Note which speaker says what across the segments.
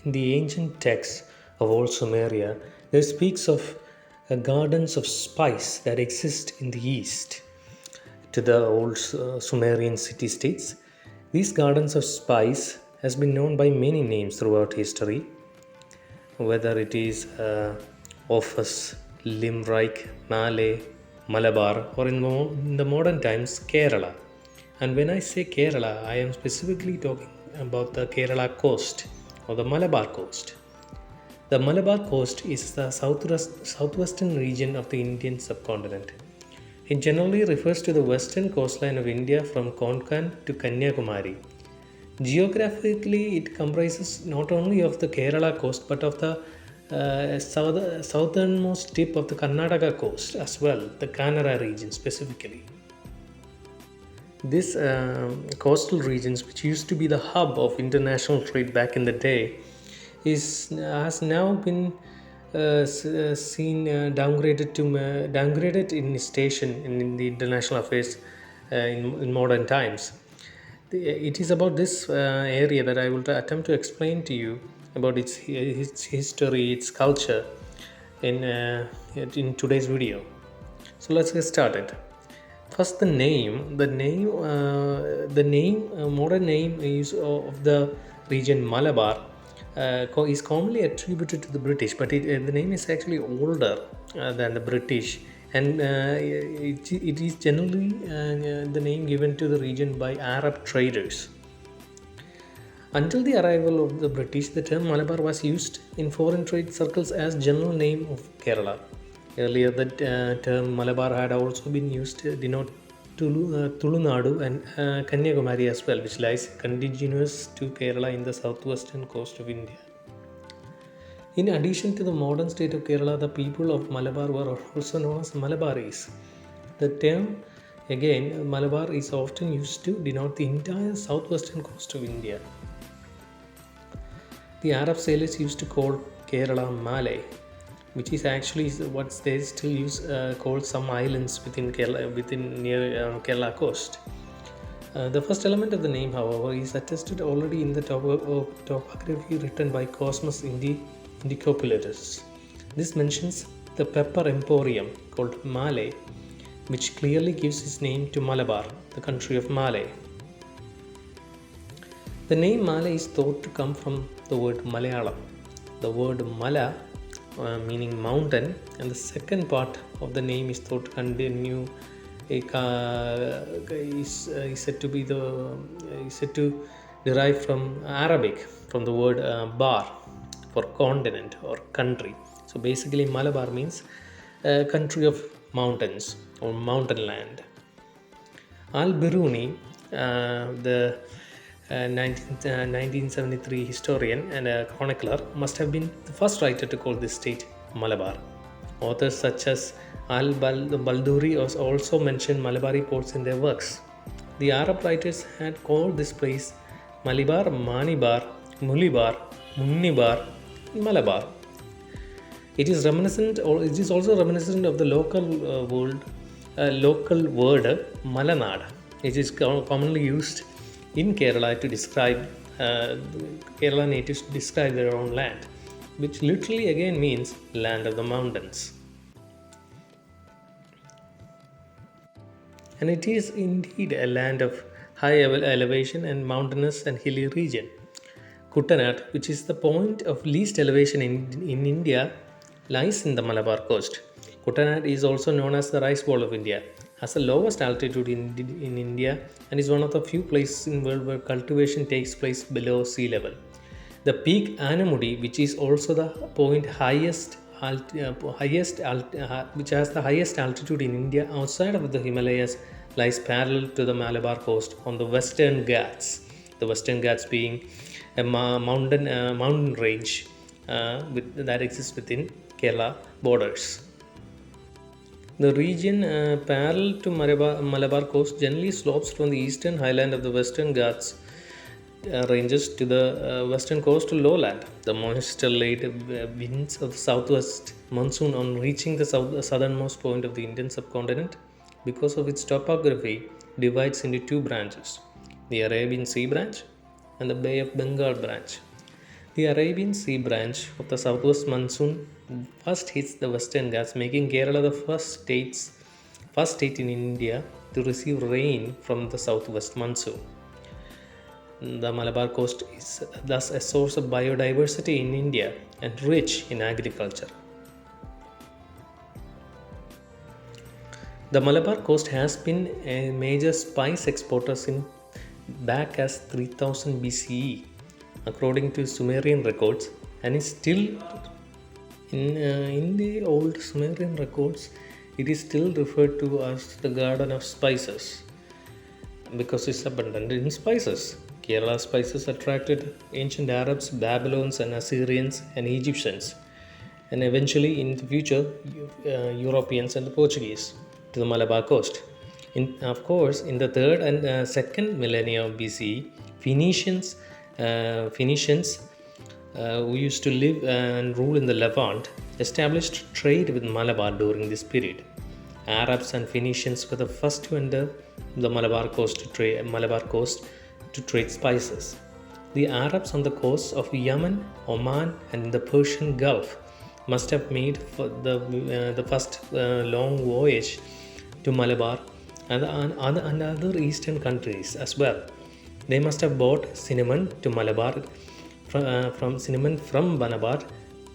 Speaker 1: In the ancient texts of old Sumeria, there speaks of gardens of spice that exist in the east. To the old Sumerian city states, these gardens of spice has been known by many names throughout history, whether it is Ophus, Limerick, Malay, Malabar, or in the modern times Kerala. And when I say Kerala, I am specifically talking about the Kerala coast or the Malabar coast. The Malabar coast is the southwestern region of the Indian subcontinent. It generally refers to the western coastline of India from Konkan to Kanyakumari. Geographically, it comprises not only of the Kerala coast but of the southernmost tip of the Karnataka coast as well, the Kannada region specifically. This coastal regions, which used to be the hub of international trade back in the day, has now been seen downgraded in station in the international affairs in modern times. It is about this area that I will attempt to explain to you about its history, its culture in today's video. So let's get started. First, modern name is of the region Malabar is commonly attributed to the British, but the name is actually older than the British, and it is generally the name given to the region by Arab traders. Until the arrival of the British, the term Malabar was used in foreign trade circles as general name of Kerala. Earlier, the term Malabar had also been used to denote Tulunadu and Kanyakumari as well, which lies contiguous to Kerala in the southwestern coast of India. In addition to the modern state of Kerala, the people of Malabar were also known as Malabaris. The term, again, Malabar is often used to denote the entire southwestern coast of India. The Arab sailors used to call Kerala Malay, which is actually what they still use call some islands within Kerala, near Kerala coast. The first element of the name, however, is attested already in the topography written by Cosmas Indicopulatus. This mentions the pepper emporium called Malay, which clearly gives its name to Malabar, the country of Malay. The name Malay is thought to come from the word Malayalam. The word Mala meaning mountain, and the second part of the name is thought to continue is said to derive from Arabic, from the word bar for continent or country. So basically, Malabar means country of mountains or mountain land. Al Biruni, the 1973 historian and a chronicler, must have been the first writer to call this state Malabar. Authors such as Balduri also mentioned Malabari ports in their works. The Arab writers had called this place Malibar, Manibar, Mulibar, Munibar, Malabar. It is also reminiscent of the local word Malanad. It is commonly used in Kerala to describe Kerala natives to describe their own land, which literally again means land of the mountains. And it is indeed a land of high elevation and mountainous and hilly region. Kuttanad, which is the point of least elevation in India, lies in the Malabar coast. Kuttanad is also known as the rice bowl of India, has the lowest altitude in India, and is one of the few places in the world where cultivation takes place below sea level. The peak Anamudi, which is also the point which has the highest altitude in India outside of the Himalayas, lies parallel to the Malabar coast on the Western Ghats. The Western Ghats being a mountain range that exists within Kerala borders. The region parallel to Malabar coast generally slopes from the eastern highland of the Western Ghats ranges to the western coastal lowland. The moisture-laden winds of the southwest monsoon on reaching the southernmost point of the Indian subcontinent, because of its topography, divides into two branches, the Arabian Sea branch and the Bay of Bengal branch. The Arabian Sea branch of the southwest monsoon first hits the Western Ghats, making Kerala the first state in India to receive rain from the southwest monsoon. The Malabar coast is thus a source of biodiversity in India and rich in agriculture. The Malabar coast has been a major spice exporter since back as 3000 BCE, according to Sumerian records, and is still in the old Sumerian records. It is still referred to as the Garden of Spices because it's abundant in spices. Kerala spices attracted ancient Arabs, Babylons, and Assyrians and Egyptians, and eventually in the future Europeans and the Portuguese to the Malabar coast. Of course, in the third and second millennia of BCE, Phoenicians who used to live and rule in the Levant established trade with Malabar during this period. Arabs and Phoenicians were the first to enter the Malabar coast to trade spices. The Arabs on the coasts of Yemen, Oman, and in the Persian Gulf must have made for the first long voyage to Malabar and other eastern countries as well. They must have bought cinnamon to Malabar from cinnamon from Malabar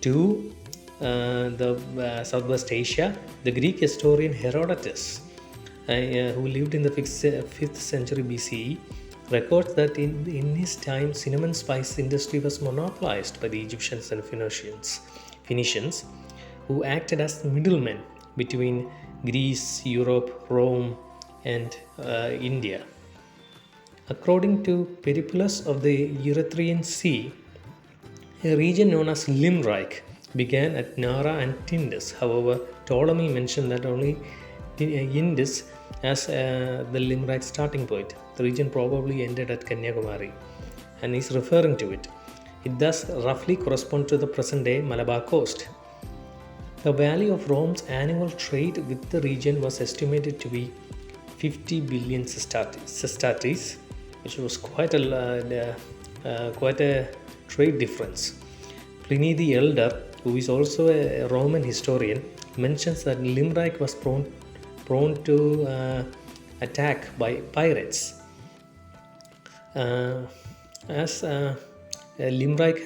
Speaker 1: to the Southwest Asia. The Greek historian Herodotus, who lived in the 5th century BCE, records that in his time cinnamon spice industry was monopolized by the Egyptians and Phoenicians, who acted as middlemen between Greece, Europe, Rome, and India. According to Peripulus of the Erythraean Sea, a region known as Limerick began at Nara and Tindus. However, Ptolemy mentioned that only Indus as the Limerick starting point. The region probably ended at Kanyakumari and is referring to it. It thus roughly corresponds to the present-day Malabar coast. The value of Rome's annual trade with the region was estimated to be 50 billion sesterces, which was quite a trade difference. Pliny the Elder, who is also a Roman historian, mentions that Limerick was prone to attack by pirates. Limerick,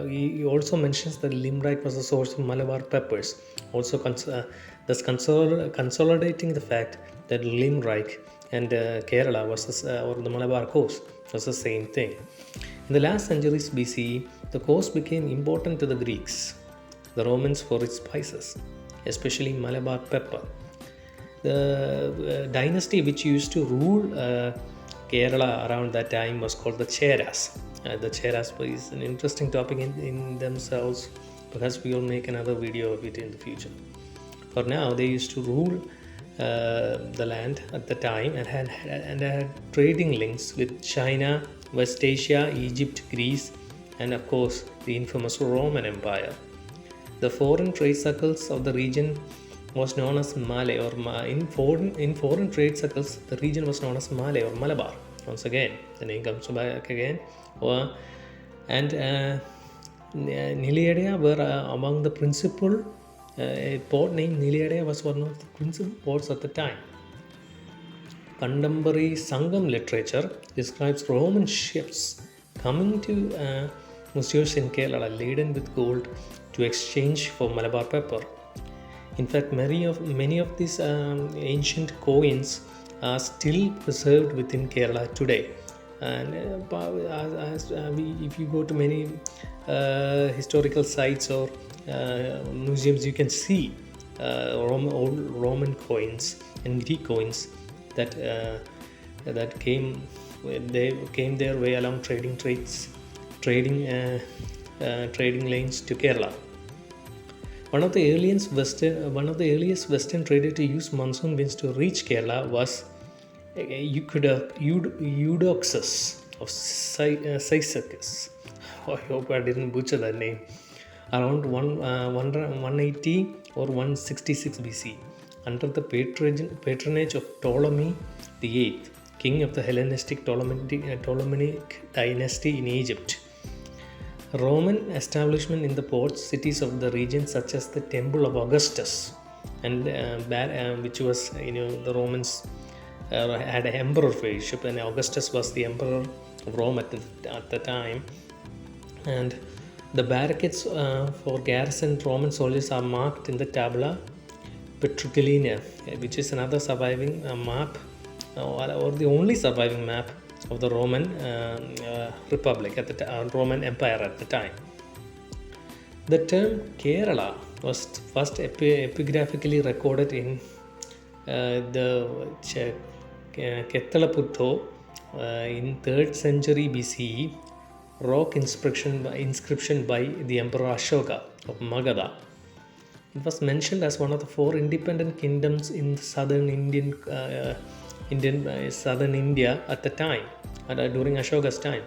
Speaker 1: he also mentions that Limerick was the source of Malabar peppers, also thus consolidating the fact that Limerick and Kerala or the Malabar coast was the same thing. In the last centuries BCE, the coast became important to the Greeks, the Romans for its spices, especially Malabar pepper. The dynasty which used to rule Kerala around that time was called the Cheras. The Cheras is an interesting topic in themselves. Perhaps we will make another video of it in the future. For now, they used to rule the land at the time and had trading links with China, West Asia, Egypt, Greece, and of course the infamous Roman Empire. The foreign trade circles of the region was known as Malay, or in foreign trade circles the region was known as Malay or Malabar. Once again, the name comes back again. And Niliadia were among the principal. A port named Niliadia was one of the principal ports at the time. Contemporary Sangam literature describes Roman ships coming to Musirs in Kerala laden with gold to exchange for Malabar pepper. In fact, many of these ancient coins are still preserved within Kerala today. And if you go to many historical sites or museums, you can see old Roman coins and Greek coins that came their way along trading lanes to Kerala. One of the earliest Western traders to use monsoon winds to reach Kerala was Eudoxus of Cyzicus. I hope I didn't butcher that name. Around 180 or 166 BC, under the patronage of Ptolemy VIII, king of the Hellenistic Ptolemaic dynasty in Egypt. Roman establishment in the port cities of the region, such as the Temple of Augustus, and which was, the Romans had an emperor worship, and Augustus was the emperor of Rome at the time. And the barricades for garrisoned Roman soldiers are marked in the Tabula Petrugilina, which is another surviving map, or the only surviving map of the Roman Republic at the Roman Empire at the time. The term Kerala was first epigraphically recorded in the Kethalaputto in 3rd century BCE, rock inscription by the Emperor Ashoka of Magadha. It was mentioned as one of the 4 independent kingdoms in southern southern India at the time, during Ashoka's time.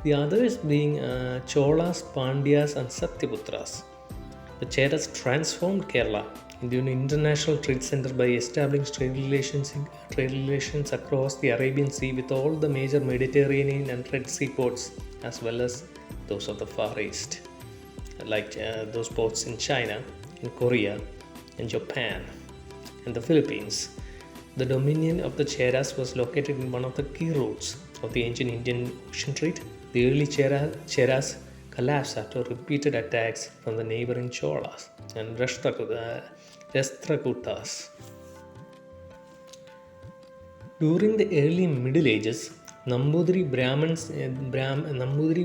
Speaker 1: The others being Cholas, Pandyas, and Satyaputras. The Cheras transformed Kerala into an international trade center by establishing trade relations across the Arabian Sea with all the major Mediterranean and Red Sea ports, as well as those of the Far East, like those ports in China, in Korea, in Japan, and the Philippines. The dominion of the Cheras was located in one of the key routes of the ancient Indian ocean trade. The early Cheras collapsed after repeated attacks from the neighboring Cholas and Rashtrakutas. During the early Middle Ages, Nambudiri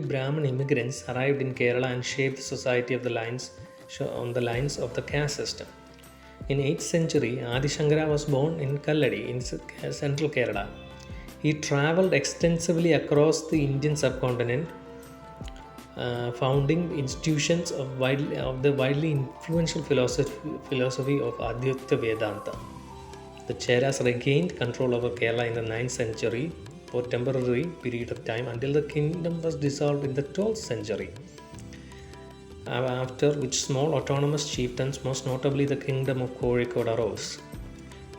Speaker 1: Brahman immigrants arrived in Kerala and shaped the society on the lines of the caste system. In 8th century, Adi Shankara was born in Kalladi in central Kerala. He travelled extensively across the Indian subcontinent, founding institutions of the widely influential philosophy of Advaita Vedanta. The Cheras regained control over Kerala in the 9th century for a temporary period of time until the kingdom was dissolved in the 12th century, after which small autonomous chieftains, most notably the kingdom of Kozhikode, arose.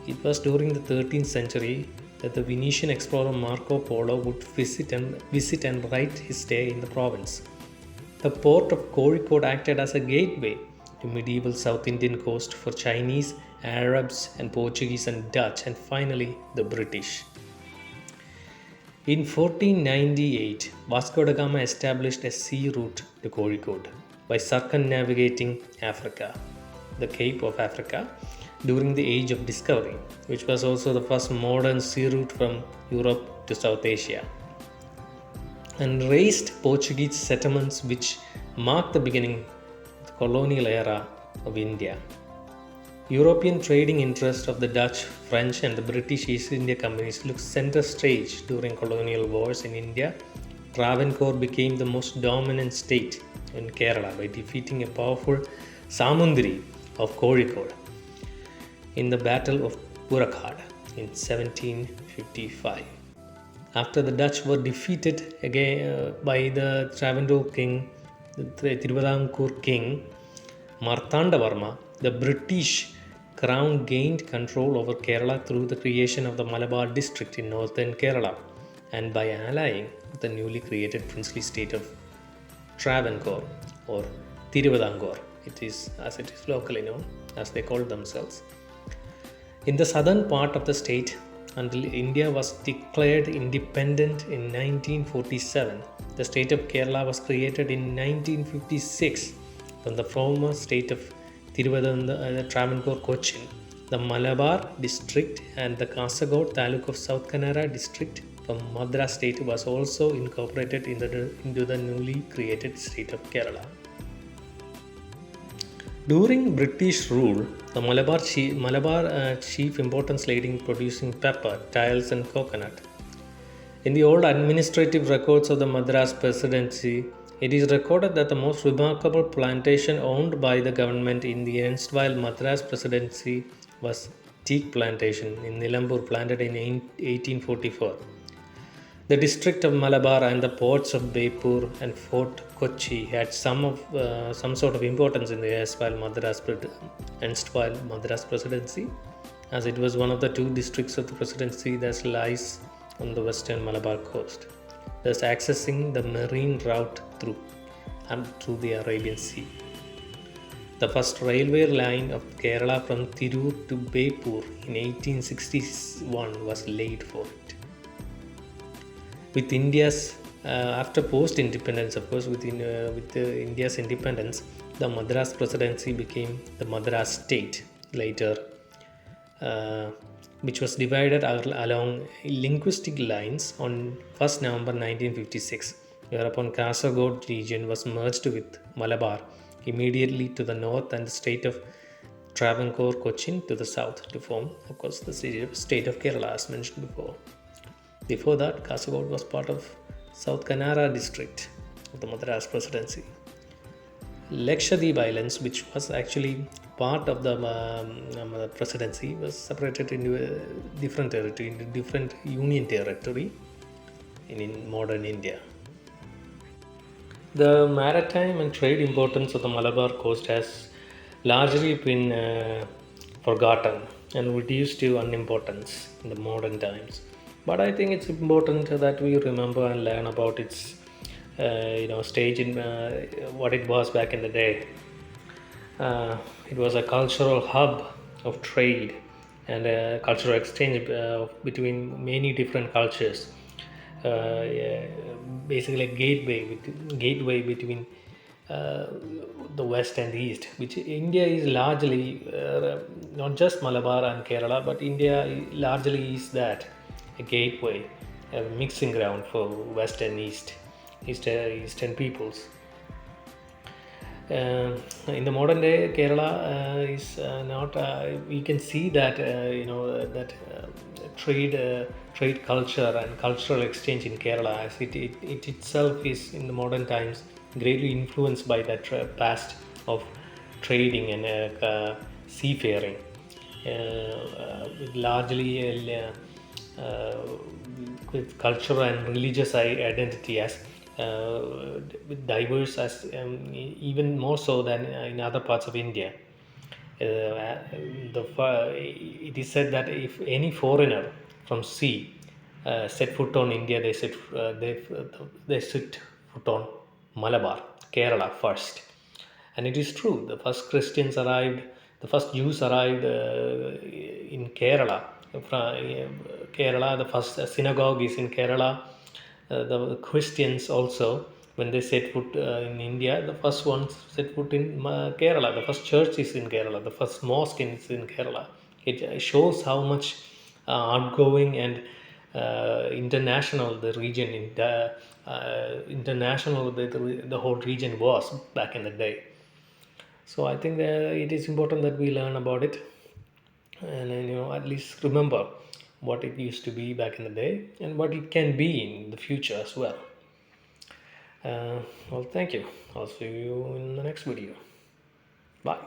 Speaker 1: It was during the 13th century that the Venetian explorer Marco Polo would visit and write his stay in the province. The port of Kozhikode acted as a gateway to medieval South Indian coast for Chinese, Arabs, and Portuguese and Dutch, and finally the British. In 1498, Vasco da Gama established a sea route to Kozhikode by circumnavigating Africa, the Cape of Africa, during the Age of Discovery, which was also the first modern sea route from Europe to South Asia, and raised Portuguese settlements which marked the beginning of the colonial era of India. European trading interests of the Dutch, French, and the British East India Companies took center stage during colonial wars in India. Travancore became the most dominant state in Kerala by defeating a powerful Samundri of Kozhikode in the Battle of Purakkad in 1755. After the Dutch were defeated again by the Travancore king, the Tiruvidankur king Martandavarma, the British crown gained control over Kerala through the creation of the Malabar district in northern Kerala, and by allying with the newly created princely state of Travancore or Tiruvidankor, it is locally known as they call themselves. In the southern part of the state, until India was declared independent in 1947, the state of Kerala was created in 1956 from the former state of Travancore Cochin. The Malabar district and the Kasaragod Taluk of South Kannada district from Madras state was also incorporated into the newly created state of Kerala. During British rule, the Malabar chief importance laid in producing pepper, tiles, and coconut. In the old administrative records of the Madras Presidency, it is recorded that the most remarkable plantation owned by the government in the erstwhile Madras Presidency was teak plantation in Nilambur, planted in 1844. The district of Malabar and the ports of Beypur and Fort Kochi had some sort of importance in the erstwhile Madras Presidency, as it was one of the 2 districts of the presidency that lies on the western Malabar coast, thus accessing the marine route through and through the Arabian Sea. The first railway line of Kerala from Tirur to Beypur in 1861 was laid for it. With India's after post-independence, of course, with India's independence, the Madras Presidency became the Madras State later, uh, which was divided along linguistic lines on 1st November 1956, whereupon Kasaragod region was merged with Malabar immediately to the north and the state of Travancore Cochin to the south to form, of course, the state of Kerala as mentioned before. Before that, Kasaragod was part of South Kannada district of the Madras Presidency. Lakshadweep Islands, which was actually part of the presidency, was separated into a different territory, into different union territory in modern India. The maritime and trade importance of the Malabar coast has largely been forgotten and reduced to unimportance in the modern times. But I think it's important that we remember and learn about its stage in what it was back in the day. It was a cultural hub of trade and a cultural exchange between many different cultures. Yeah, basically, a gateway between uh, the west and the east, which India is largely not just Malabar and Kerala, but India largely is that a gateway, a mixing ground for west and eastern peoples. In the modern day, Kerala is not. We can see that that trade culture and cultural exchange in Kerala, as it itself is in the modern times greatly influenced by that past of trading and seafaring, largely with cultural and religious identity as diverse as even more so than in other parts of India. It is said that if any foreigner from sea set foot on India, they set foot on Malabar, Kerala first. And it is true, the first Jews arrived in Kerala. Kerala, the first synagogue is in Kerala. The Christians also, when they set foot in India, the first ones set foot in Kerala. The first church is in Kerala. The first mosque is in Kerala. It shows how much outgoing and international the region, international the whole region was back in the day. So I think it is important that we learn about it and at least remember what it used to be back in the day and what it can be in the future as well. Well, thank you. I'll see you in the next video. Bye.